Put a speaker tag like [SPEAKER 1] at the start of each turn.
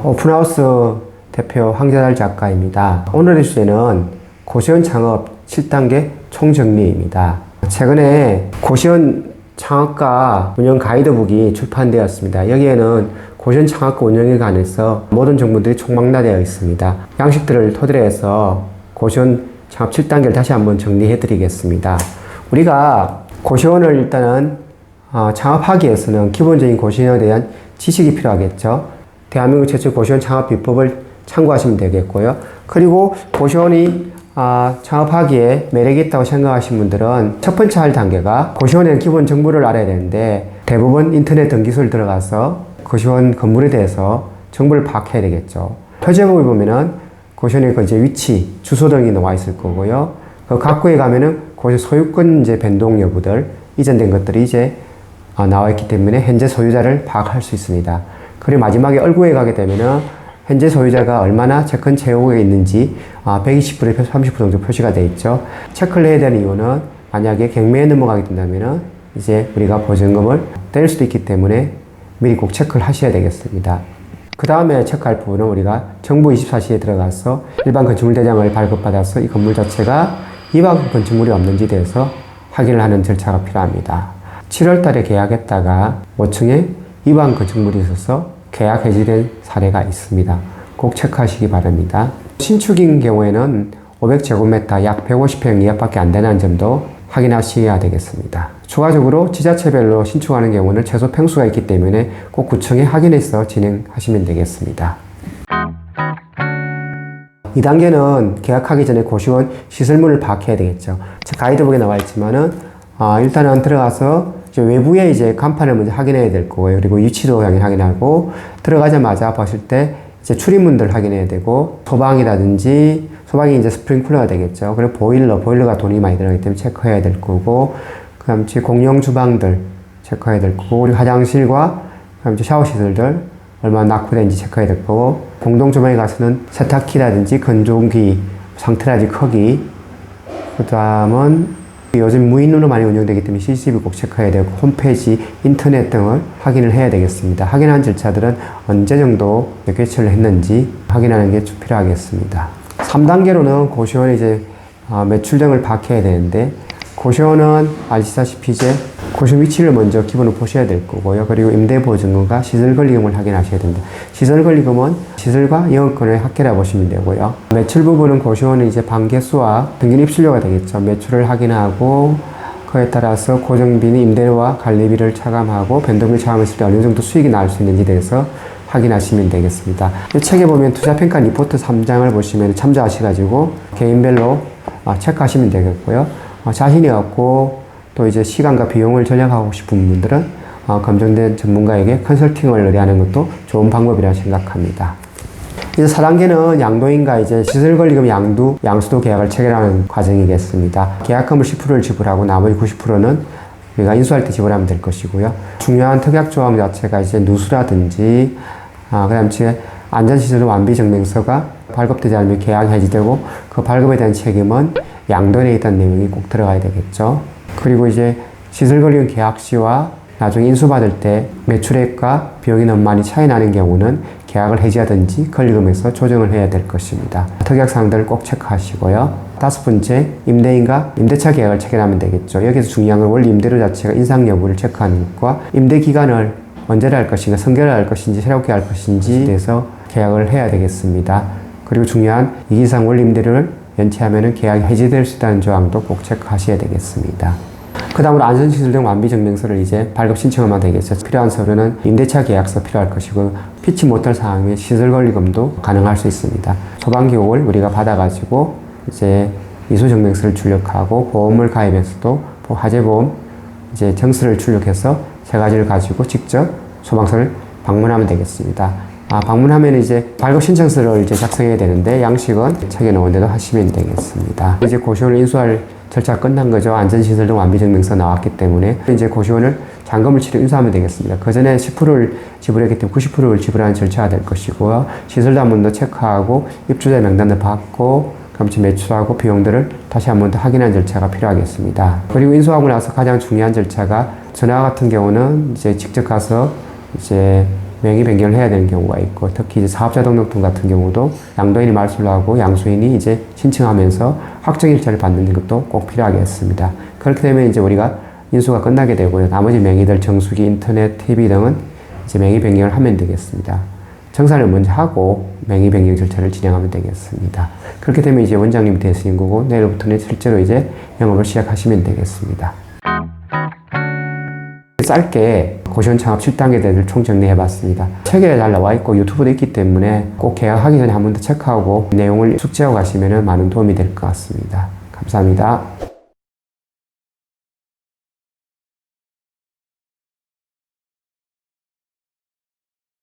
[SPEAKER 1] 오픈하우스 대표 황재달 작가입니다. 오늘의 주제는 고시원 창업 7단계 총정리입니다. 최근에 고시원 창업가 운영 가이드북이 출판되었습니다. 여기에는 고시원 창업가 운영에 관해서 모든 정보들이 총망라되어 있습니다. 양식들을 토대로 해서 고시원 창업 7단계를 다시 한번 정리해 드리겠습니다. 우리가 고시원을 일단은 창업하기 위해서는 기본적인 고시원에 대한 지식이 필요하겠죠. 대한민국 최초 고시원 창업 비법을 참고하시면 되겠고요. 그리고 고시원이 창업하기에 매력이 있다고 생각하시는 분들은 첫 번째 할 단계가 고시원에 대한 기본 정보를 알아야 되는데, 대부분 인터넷 등기소를 들어가서 고시원 건물에 대해서 정보를 파악해야 되겠죠. 표제법을 보면은 고시원의 이제 위치, 주소 등이 나와 있을 거고요. 그 각구에 가면은 고시원 소유권 이제 변동 여부들, 이전된 것들이 이제 나와 있기 때문에 현재 소유자를 파악할 수 있습니다. 그리고 마지막에 얼구에 가게 되면은 현재 소유자가 얼마나 채권 채용에 있는지 120%에서 30% 정도 표시가 되어 있죠. 체크를 해야 되는 이유는 만약에 경매에 넘어가게 된다면은 이제 우리가 보증금을 뗄 수도 있기 때문에 미리 꼭 체크를 하셔야 되겠습니다. 그 다음에 체크할 부분은 우리가 정부 24시에 들어가서 일반 건축물 대장을 발급받아서 이 건물 자체가 위반 건축물이 없는지에 대해서 확인을 하는 절차가 필요합니다. 7월 달에 계약했다가 5층에 위반 건축물이 있어서 계약 해지된 사례가 있습니다. 꼭 체크하시기 바랍니다. 신축인 경우에는 500제곱미터 약 150평 이하밖에 안 되는 점도 확인하셔야 되겠습니다. 추가적으로 지자체별로 신축하는 경우는 최소 평수가 있기 때문에 꼭 구청에 확인해서 진행하시면 되겠습니다. 2단계는 계약하기 전에 고시원 시설물을 파악해야 되겠죠. 가이드북에 나와 있지만은 일단은 들어가서 외부에 이제 간판을 먼저 확인해야 될 거고요. 그리고 위치도 확인하고, 들어가자마자 보실 때 이제 출입문들 확인해야 되고, 소방이 이제 스프링클러가 되겠죠. 그리고 보일러가 돈이 많이 들어가기 때문에 체크해야 될 거고, 그 다음 공용 주방들 체크해야 될 거고, 그리고 화장실과 그다음 샤워 시설들 얼마나 낙후된지 체크해야 될 거고, 공동 주방에 가서는 세탁기라든지 건조기 상태라든지 크기, 그 다음은 요즘 무인으로 많이 운영되기 때문에 CCTV 꼭 체크해야 되고, 홈페이지, 인터넷 등을 확인을 해야 되겠습니다. 확인한 절차들은 언제 정도 개최를 했는지 확인하는 게 좀 필요하겠습니다. 3단계로는 고시원의 이제 매출 등을 파악해야 되는데, 고시원은 아시다시피 이제 고시원 위치를 먼저 기본으로 보셔야 될 거고요. 그리고 임대보증금과 시설권리금을 확인하셔야 됩니다. 시설권리금은 시설과 영업권의 합계라 보시면 되고요. 매출 부분은 고시원은 이제 방개수와 등기는 입출료가 되겠죠. 매출을 확인하고, 그에 따라서 고정비는 임대료와 관리비를 차감하고, 변동비를 차감했을 때 어느 정도 수익이 나올 수 있는지에 대해서 확인하시면 되겠습니다. 이 책에 보면 투자평가 리포트 3장을 보시면 참조하셔가지고 개인별로 체크하시면 되겠고요. 자신이 없고 또 이제 시간과 비용을 절약하고 싶은 분들은 검증된 전문가에게 컨설팅을 의뢰하는 것도 좋은 방법이라고 생각합니다. 이제 4단계는 양도인과 이제 시설권리금 양수도 계약을 체결하는 과정이겠습니다. 계약금을 10%를 지불하고 나머지 90%는 우리가 인수할 때 지불하면 될 것이고요. 중요한 특약조항 자체가 이제 누수라든지, 그 다음에 안전시설 완비증명서가 발급되지 않으면 계약이 해지되고, 그 발급에 대한 책임은 양도인에 있다는 내용이 꼭 들어가야 되겠죠. 그리고 이제 시설권리금 계약 시와 나중에 인수받을 때 매출액과 비용이 너무 많이 차이 나는 경우는 계약을 해지하든지 권리금에서 조정을 해야 될 것입니다. 특약사항들을 꼭 체크하시고요. 5번째, 임대인과 임대차 계약을 체결하면 되겠죠. 여기서 중요한 건 원래 임대료 자체가 인상 여부를 체크하는 것과 임대 기간을 언제를 할 것인가, 선결을 할 것인지 새롭게 할 것인지에 대해서 계약을 해야 되겠습니다. 그리고 중요한 2기 이상 원래 임대료를 연체하면 계약이 해지될 수 있다는 조항도 꼭 체크하셔야 되겠습니다. 그 다음으로 안전시설 등 완비증명서를 이제 발급 신청하면 되겠죠. 필요한 서류는 임대차 계약서 필요할 것이고, 피치 못할 사항이면 시설권리금도 가능할 수 있습니다. 소방기록을 우리가 받아가지고 이제 이수증명서를 출력하고, 보험을 가입해서도 화재보험 이제 정서를 출력해서 3가지를 가지고 직접 소방서를 방문하면 되겠습니다. 방문하면 이제 발급 신청서를 이제 작성해야 되는데, 양식은 책에 나온 대로 하시면 되겠습니다. 이제 고시원을 인수할 절차가 끝난 거죠. 안전시설 등 완비증명서 나왔기 때문에 이제 고시원을 잔금을 치러 인수하면 되겠습니다. 그 전에 10%를 지불했기 때문에 90%를 지불하는 절차가 될 것이고요. 시설도 한 번 더 체크하고, 입주자 명단도 받고, 그럼 지금 매출하고 비용들을 다시 한 번 더 확인하는 절차가 필요하겠습니다. 그리고 인수하고 나서 가장 중요한 절차가 전화 같은 경우는 이제 직접 가서 이제 명의 변경을 해야 되는 경우가 있고, 특히 이제 사업자 등록등 같은 경우도 양도인이 말소를 하고 양수인이 이제 신청하면서 확정 일자를 받는 것도 꼭 필요하겠습니다. 그렇게 되면 이제 우리가 인수가 끝나게 되고요. 나머지 명의들 정수기, 인터넷, TV 등은 이제 명의 변경을 하면 되겠습니다. 정산을 먼저 하고 명의 변경 절차를 진행하면 되겠습니다. 그렇게 되면 이제 원장님이 되시는 거고, 내일부터는 실제로 이제 영업을 시작하시면 되겠습니다. 짧게 고시원 창업 7단계 대를 총정리해 봤습니다. 책에 잘 나와 있고 유튜브도 있기 때문에 꼭 계약하기 전에 한 번 더 체크하고 내용을 숙지하고 가시면 많은 도움이 될 것 같습니다. 감사합니다.